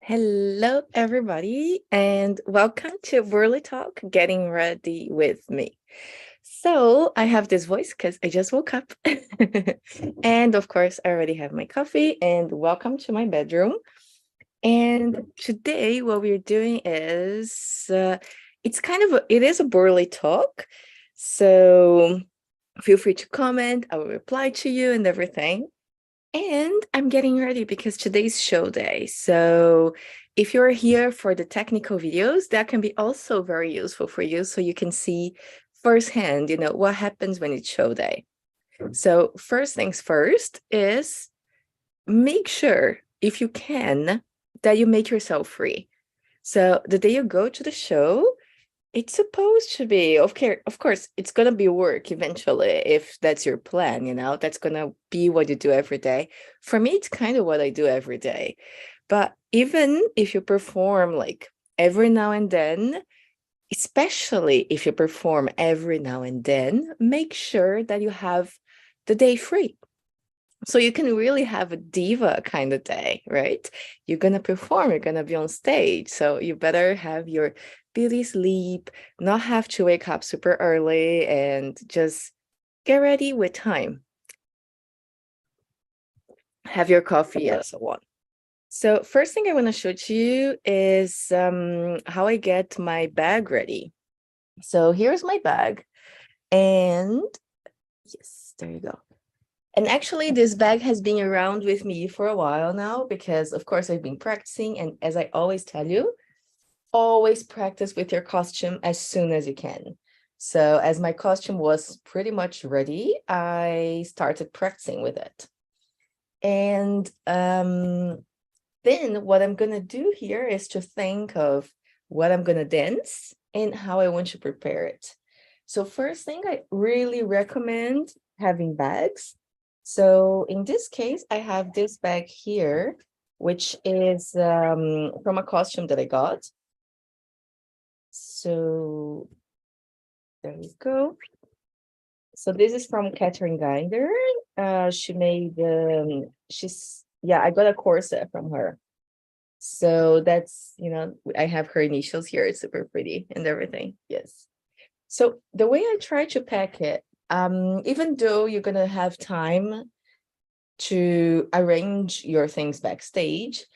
Hello, everybody, and welcome to Burly Talk, Getting Ready with Me. So I have this voice because I just woke up. And of course, I already have my coffee, and welcome to my bedroom. And today, what we're doing is it is a Burly Talk. So feel free to comment, I will reply to you and everything. And I'm getting ready because today's show day. So if you're here for the technical videos, that can be also very useful for you so you can see firsthand, what happens when it's show day. So first things first is make sure, if you can, that you make yourself free. So the day you go to the show, it's supposed to be, of course, it's gonna be work eventually, if that's your plan, that's gonna be what you do every day. For me, it's kind of what I do every day. But even if you perform like every now and then, especially if you perform every now and then, make sure that you have the day free. So you can really have a diva kind of day, right? You're gonna perform, you're gonna be on stage. So you better have your beauty sleep, not have to wake up super early, and just get ready with time. Have your coffee and so on. So first thing I want to show to you is how I get my bag ready. So here's my bag. And yes, there you go. And actually, this bag has been around with me for a while now because, of course, I've been practicing. And as I always tell you, always practice with your costume as soon as you can. So as my costume was pretty much ready, I started practicing with it. And then what I'm going to do here is to think of what I'm going to dance and how I want to prepare it. So first thing, I really recommend having bags. So in this case, I have this bag here, which is from a costume that I got. So there we go. So this is from Catherine Ginder. She made, I got a corset from her. So that's, I have her initials here. It's super pretty and everything. Yes. So the way I try to pack it, even though you're gonna have time to arrange your things backstage,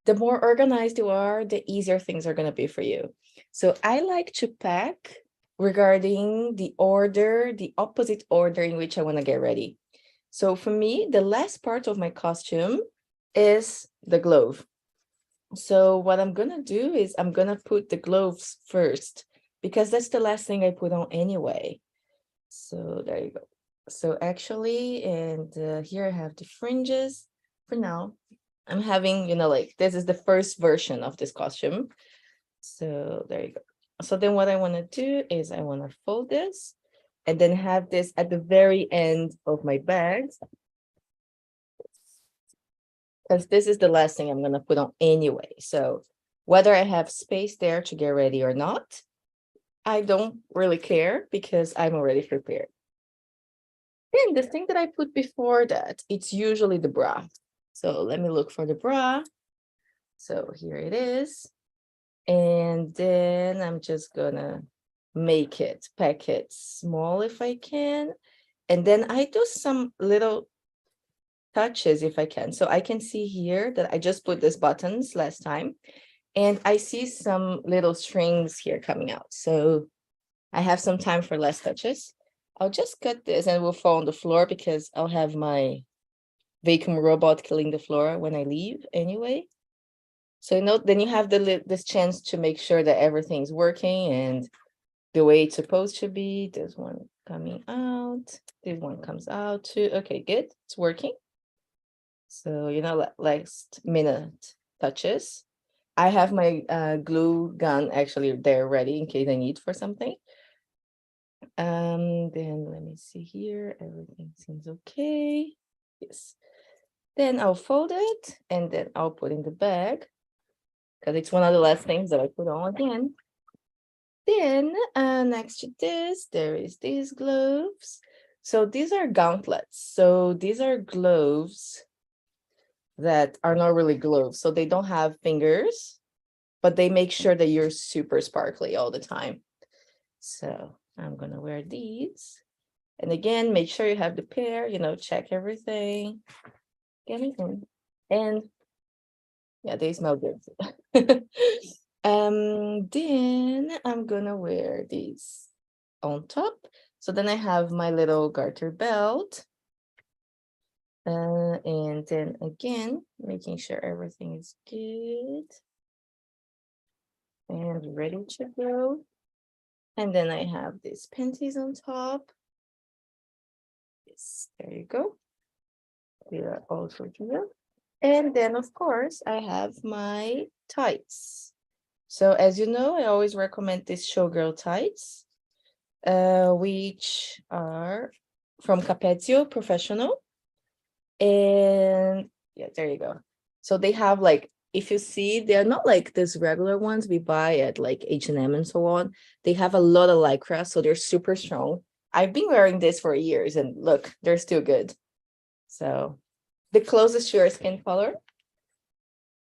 the more organized you are, the easier things are gonna be for you. So I like to pack regarding the opposite order in which I want to get ready. So for me, the last part of my costume is the glove. So what I'm gonna do is I'm gonna put the gloves first because that's the last thing I put on anyway. So there you go. So actually, and here I have the fringes. For now, I'm having, like this is the first version of this costume. So there you go. So then what I want to do is I want to fold this and then have this at the very end of my bag, because this is the last thing I'm going to put on anyway. So whether I have space there to get ready or not, I don't really care because I'm already prepared. And the thing that I put before that, it's usually the bra. So let me look for the bra. So here it is. And then I'm just gonna pack it small if I can. And then I do some little touches if I can. So I can see here that I just put these buttons last time. And I see some little strings here coming out. So I have some time for less touches. I'll just cut this and it will fall on the floor because I'll have my vacuum robot killing the floor when I leave anyway. So then you have this chance to make sure that everything's working and the way it's supposed to be. There's one coming out. This one comes out too. Okay, good. It's working. So, last minute touches. I have my glue gun actually there ready in case I need for something. Then let me see here. Everything seems okay. Yes. Then I'll fold it and then I'll put in the bag because it's one of the last things that I put on again. Then next to this, there is these gloves. So these are gauntlets. So these are gloves that are not really gloves. So they don't have fingers, but they make sure that you're super sparkly all the time. So I'm gonna wear these. And again, make sure you have the pair, check everything. Get it in. And yeah, they smell good. Then I'm gonna wear these on top. So then I have my little garter belt. And then again, making sure everything is good and ready to go. And then I have these panties on top. Yes, there you go. They are also here. And then, of course, I have my tights. So as you know, I always recommend these showgirl tights, which are from Capezio Professional. And yeah, there you go. So they have like, if you see, they're not like these regular ones we buy at like H&M and so on. They have a lot of Lycra, so they're super strong. I've been wearing this for years and look, they're still good. So the closest to your skin color.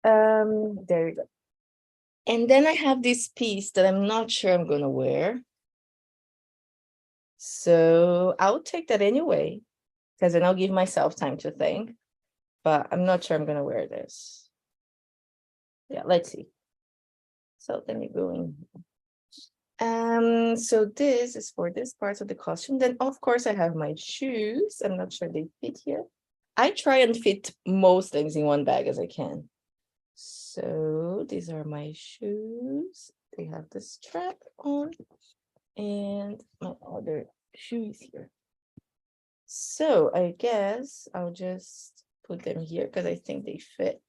There you go. And then I have this piece that I'm not sure I'm gonna wear. So I'll take that anyway, because then I'll give myself time to think. But I'm not sure I'm gonna wear this. Yeah, let's see. So then you go in. So this is for this part of the costume. Then of course I have my shoes. I'm not sure they fit here. I try and fit most things in one bag as I can. So these are my shoes. They have the strap on and my other shoes here. So I guess I'll just put them here because I think they fit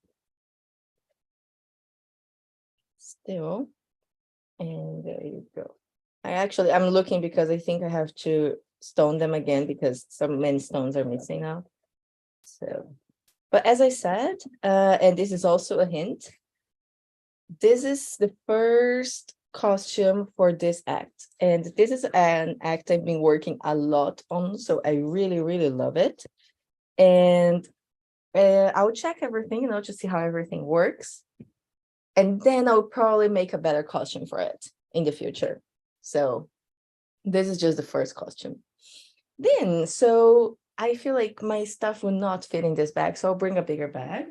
still. And there you go. I'm looking because I think I have to stone them again because many stones are missing now. So, but as I said, and this is also a hint, this is the first costume for this act. And this is an act I've been working a lot on, so I really, really love it. And I'll check everything, to see how everything works. And then I'll probably make a better costume for it in the future. So this is just the first costume. Then, so I feel like my stuff will not fit in this bag, so I'll bring a bigger bag.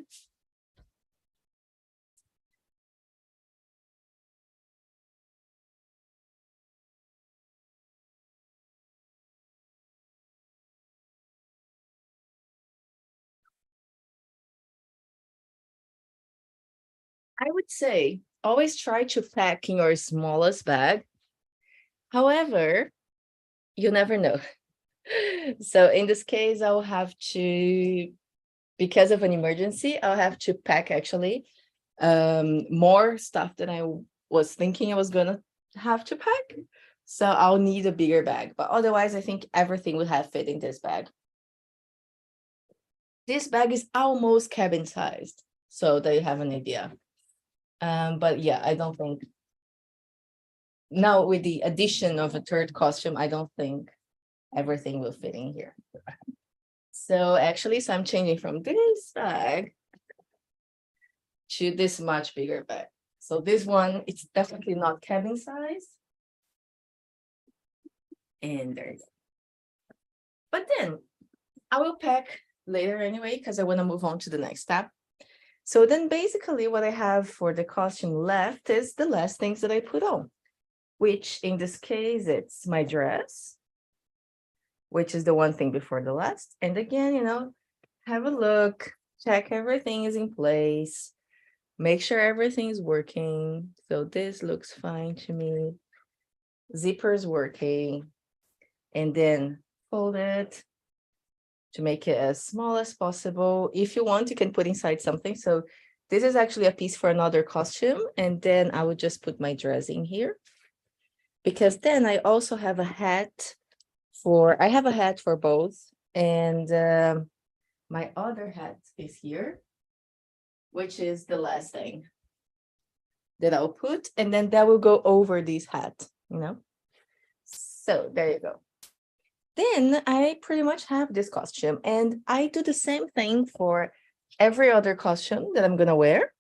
I would say always try to pack in your smallest bag. However, you never know. So in this case, I'll have to, because of an emergency, I'll have to pack actually more stuff than I was thinking I was gonna have to pack. So I'll need a bigger bag, but otherwise I think everything would have fit in this bag. This bag is almost cabin sized, so that you have an idea. But yeah, I don't think, now with the addition of a third costume, I don't think everything will fit in here. So actually, I'm changing from this bag to this much bigger bag. So this one, it's definitely not cabin size. And there you go. But then I will pack later anyway, because I want to move on to the next step. So then basically what I have for the costume left is the last things that I put on, which in this case, it's my dress, which is the one thing before the last. And again, have a look, check everything is in place, make sure everything is working. So this looks fine to me. Zipper is working. And then fold it to make it as small as possible. If you want, you can put inside something. So this is actually a piece for another costume. And then I would just put my dress in here. Because then I also have a hat I have a hat for both. And my other hat is here, which is the last thing that I'll put. And then that will go over this hat, So there you go. Then I pretty much have this costume, and I do the same thing for every other costume that I'm gonna wear,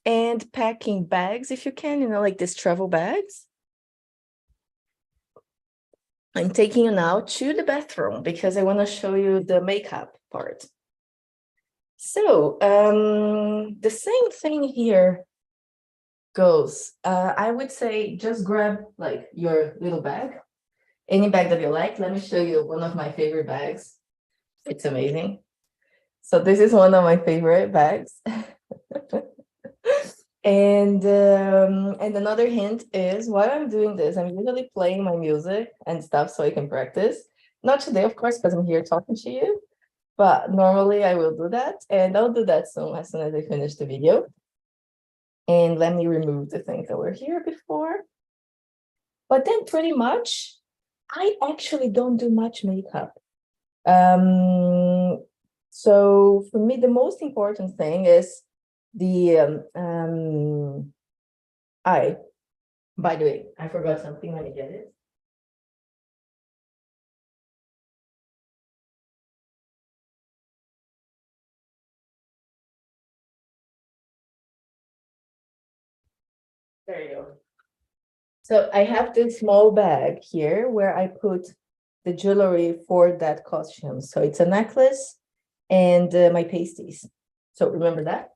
and packing bags if you can, like these travel bags. I'm taking you now to the bathroom because I want to show you the makeup part. So the same thing here goes. I would say just grab like your little bag, any bag that you like. Let me show you one of my favorite bags. It's amazing. So this is one of my favorite bags. And another hint is while I'm doing this, I'm usually playing my music and stuff so I can practice. Not today, of course, because I'm here talking to you, but normally I will do that, and I'll do that soon as I finish the video. And let me remove the things that were here before. But then pretty much, I actually don't do much makeup. So for me, the most important thing is the eye. By the way, I forgot something. Let me get it. There you go. So I have this small bag here where I put the jewelry for that costume. So it's a necklace and my pasties. So remember that?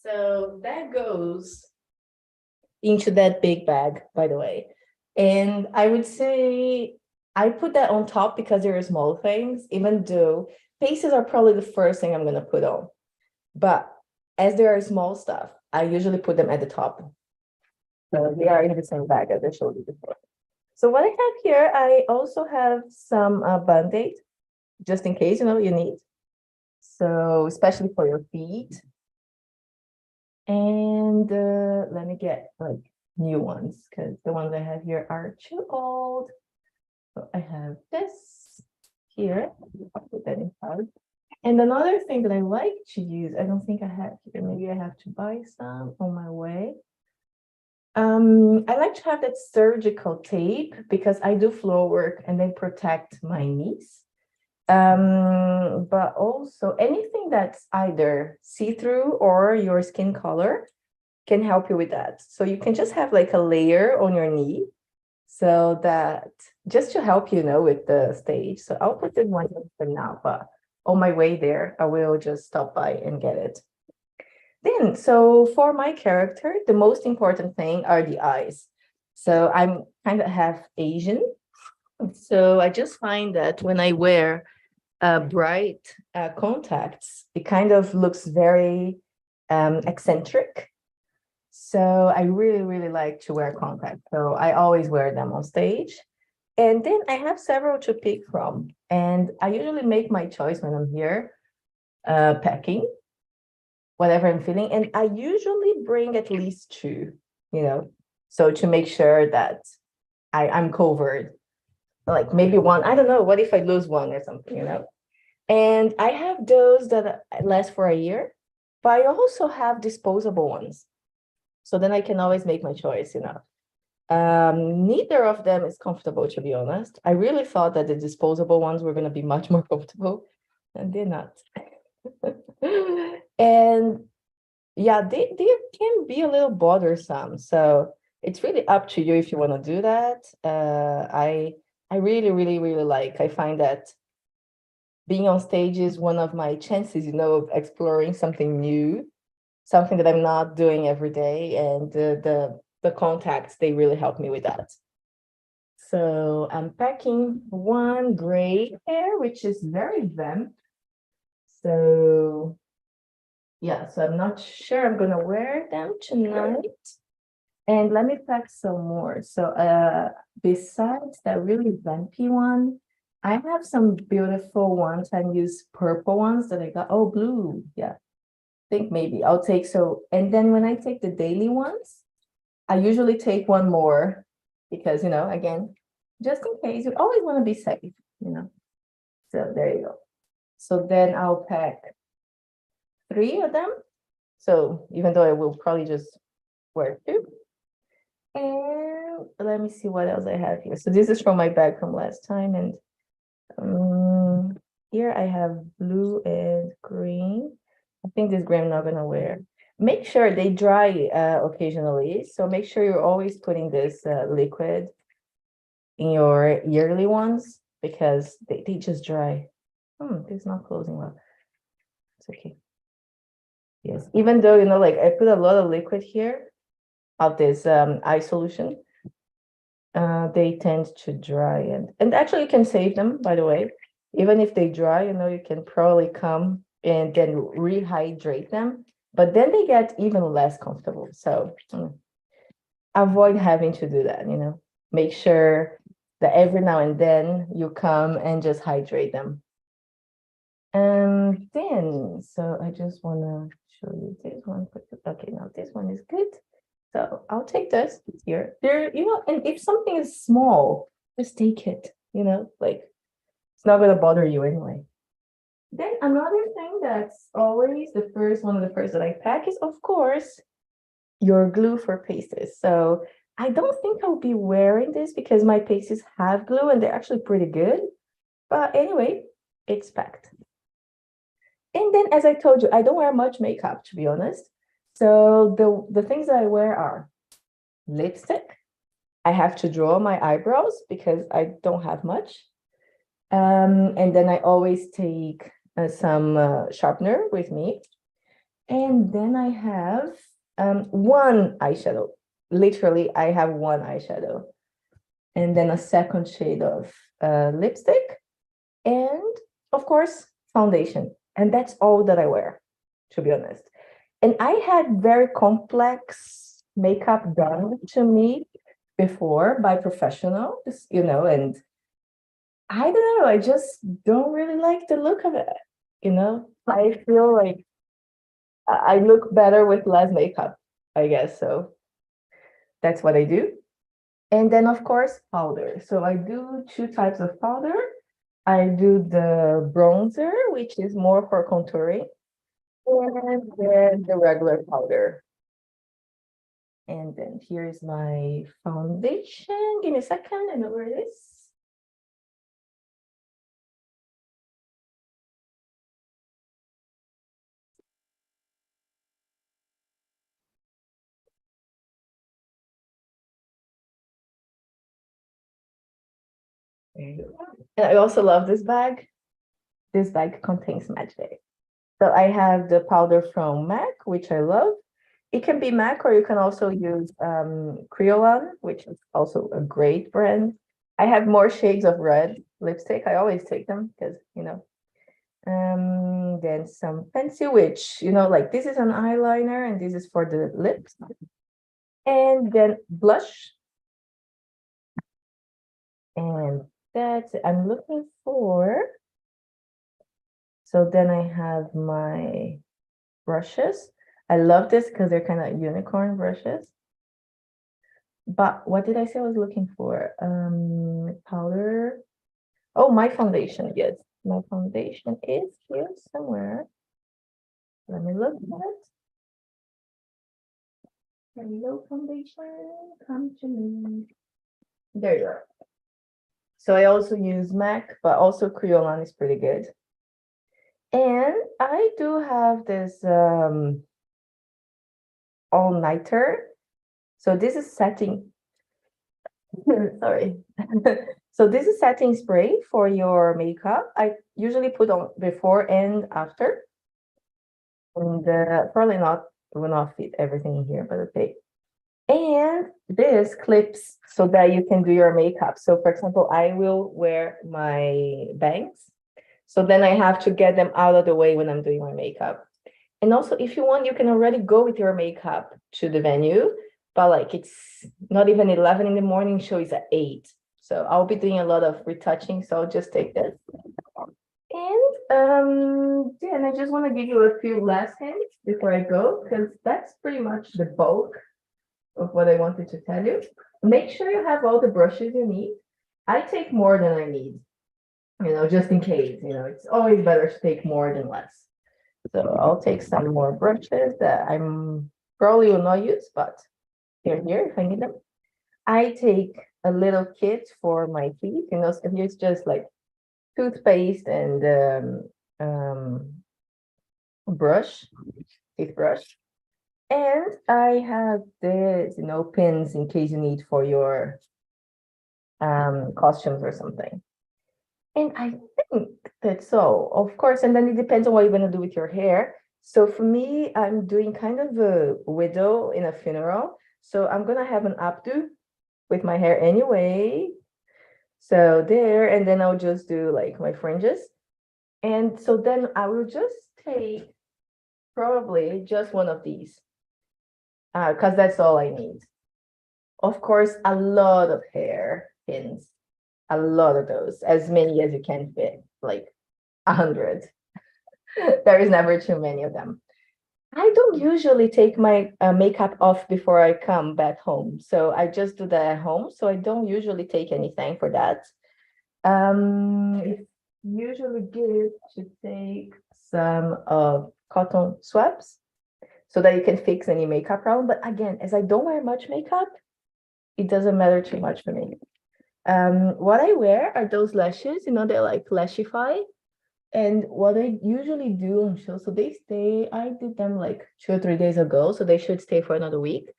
So that goes into that big bag, by the way. And I would say I put that on top because there are small things, even though faces are probably the first thing I'm going to put on. But as there are small stuff, I usually put them at the top. So they are in the same bag as I showed you before. So what I have here, I also have some Band-Aid, just in case, you need. So especially for your feet. And let me get like new ones because the ones I have here are too old. So I have this here. I'll put that inside. And another thing that I like to use, I don't think I have here. Maybe I have to buy some on my way. I like to have that surgical tape because I do floor work and they protect my knees. But also anything that's either see-through or your skin color can help you with that. So you can just have like a layer on your knee so that just to help with the stage. So I'll put this one for now, but on my way there, I will just stop by and get it. Then, so for my character, the most important thing are the eyes. So I'm kind of half Asian. So I just find that when I wear bright contacts, it kind of looks very eccentric. So I really, really like to wear contacts. So I always wear them on stage. And then I have several to pick from. And I usually make my choice when I'm here packing, whatever I'm feeling. And I usually bring at least two, so to make sure that I'm covered. Like maybe one, I don't know, what if I lose one or something, And I have those that last for a year, but I also have disposable ones. So then I can always make my choice, Neither of them is comfortable, to be honest. I really thought that the disposable ones were going to be much more comfortable, and they're not. And yeah, they can be a little bothersome. So it's really up to you if you want to do that. I really, really, really I find that being on stage is one of my chances, of exploring something new, something that I'm not doing every day. And the contacts, they really help me with that. So I'm packing one gray pair, which is very vamp. So yeah, so I'm not sure I'm gonna wear them tonight. And let me pack some more. So besides that really vampy one, I have some beautiful ones. I use purple ones that I got. Oh, blue. Yeah. I think maybe I'll take and then when I take the daily ones, I usually take one more because, again, just in case, you always want to be safe, So there you go. So then I'll pack 3 of them. So even though I will probably just wear 2. And let me see what else I have here. So this is from my bag from last time. And here I have blue and green. I think this green I'm not gonna wear. Make sure they dry occasionally. So make sure you're always putting this liquid in your yearly ones because they just dry. This is not closing well. It's okay. Yes, even though, like I put a lot of liquid here of this eye solution, they tend to dry and actually you can save them, by the way. Even if they dry, you can probably come and then rehydrate them, but then they get even less comfortable. So avoid having to do that, Make sure that every now and then you come and just hydrate them. And then, so I just want to show you this one. Okay, now this one is good. So I'll take this here. There, and if something is small, just take it, like it's not gonna bother you anyway. Then another thing that's always one of the first that I pack is, of course, your glue for pastes. So I don't think I'll be wearing this because my pastes have glue and they're actually pretty good. But anyway, it's packed. And then, as I told you, I don't wear much makeup, to be honest. So the things that I wear are lipstick. I have to draw my eyebrows because I don't have much. And then I always take some sharpener with me. And then I have one eyeshadow. Literally, I have one eyeshadow. And then a second shade of lipstick. And, of course, foundation. And that's all that I wear, to be honest. And I had very complex makeup done to me before by professionals, and I don't know, I just don't really like the look of it, I feel like I look better with less makeup, I guess. So that's what I do. And then, of course, powder. So I do 2 types of powder. I do the bronzer, which is more for contouring, and then the regular powder. And then here's my foundation. Give me a second, I know where it is. There you go. And I also love this bag. This bag contains magic. So I have the powder from MAC, which I love. It can be MAC, or you can also use Creolan, which is also a great brand. I have more shades of red lipstick. I always take them because, then some pencil, which, like this is an eyeliner and this is for the lips. And then blush. And that's it. I'm looking for. So then I have my brushes. I love this because they're kind of unicorn brushes. But what did I say I was looking for? Powder. Oh, my foundation. Yes, my foundation is here somewhere. Let me look at it. Hello, foundation, come to me. There you are. So I also use MAC, but also Creolan is pretty good. And I do have this all-nighter. So this is setting. Sorry. So this is setting spray for your makeup. I usually put on before and after. And probably will not fit everything in here, but okay. And this clips so that you can do your makeup. So for example, I will wear my bangs. So then I have to get them out of the way when I'm doing my makeup. And also, if you want, you can already go with your makeup to the venue, but like it's not even 11 in the morning, show is at 8. So I'll be doing a lot of retouching, so I'll just take this. And yeah, and I just want to give you a few last hints before I go, because that's pretty much the bulk of what I wanted to tell you. Make sure you have all the brushes you need. I take more than I need, just in case, it's always better to take more than less. So I'll take some more brushes that I'm probably will not use, but here if I need them. I take a little kit for my teeth, so here's just like toothpaste and brush, teeth brush. And I have this, pins in case you need for your costumes or something. And I think that's all, of course. And then it depends on what you're gonna do with your hair. So for me, I'm doing kind of a widow in a funeral. So I'm gonna have an updo with my hair anyway. So there, and then I'll just do like my fringes. And so then I will just take probably just one of these, because that's all I need. Of course, a lot of hair pins, a lot of those, as many as you can fit, like 100. There is never too many of them. I don't usually take my makeup off before I come back home. So I just do that at home. So I don't usually take anything for that. It's usually good to take some cotton swabs so that you can fix any makeup problem. But again, as I don't wear much makeup, it doesn't matter too much for me. What I wear are those lashes, they're like Lashify. And what I usually do on shows, so they stay, I did them like 2 or 3 days ago, so they should stay for another week.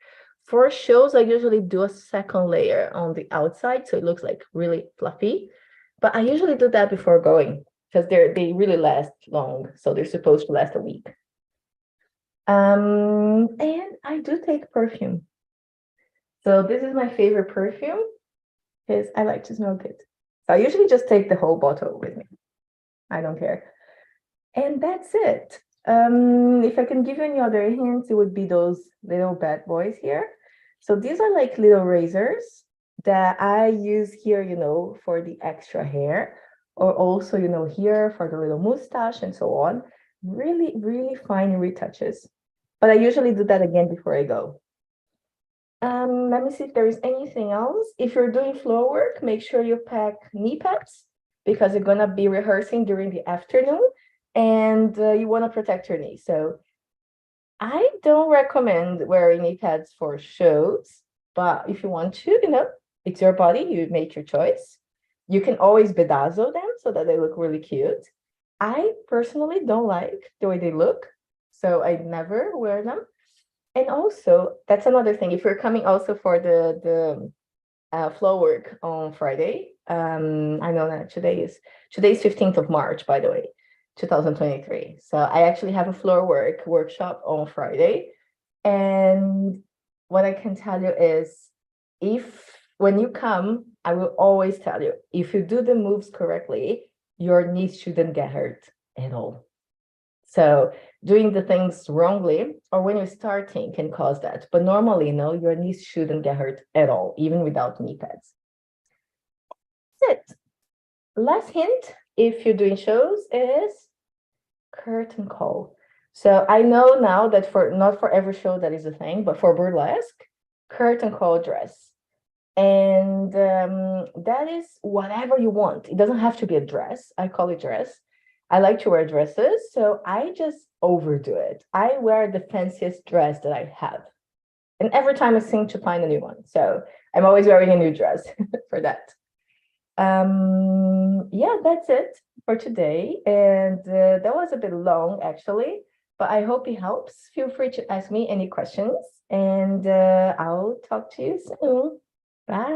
For shows, I usually do a second layer on the outside, so it looks like really fluffy. But I usually do that before going because they really last long, so they're supposed to last a week. And I do take perfume. So this is my favorite perfume because I like to smell good. So I usually just take the whole bottle with me. I don't care. And that's it. If I can give you any other hints, it would be those little bad boys here. So these are like little razors that I use here, for the extra hair, or also, here for the little mustache and so on. Really, really fine retouches. But I usually do that again before I go. Let me see if there is anything else. If you're doing floor work, make sure you pack knee pads because you're gonna be rehearsing during the afternoon and you want to protect your knee. So I don't recommend wearing knee pads for shows, but if you want to, it's your body, you make your choice. You can always bedazzle them so that they look really cute. I personally don't like the way they look, so I never wear them. And also, that's another thing. If you're coming also for the flow work on Friday, I know that today's 15th of March, by the way, 2023. So I actually have a floor work workshop on Friday. And what I can tell you is when you come, I will always tell you, if you do the moves correctly, your knees shouldn't get hurt at all. So doing the things wrongly or when you're starting can cause that. But normally, no, your knees shouldn't get hurt at all, even without knee pads. That's it. Last hint, if you're doing shows, is curtain call. So I know now that not for every show that is a thing, but for burlesque, curtain call dress. And that is whatever you want. It doesn't have to be a dress. I call it dress. I like to wear dresses, so I just overdo it. I wear the fanciest dress that I have. And every time I seem to find a new one. So I'm always wearing a new dress for that. Yeah, that's it for today. And that was a bit long, actually, but I hope it helps. Feel free to ask me any questions, and I'll talk to you soon. Bye.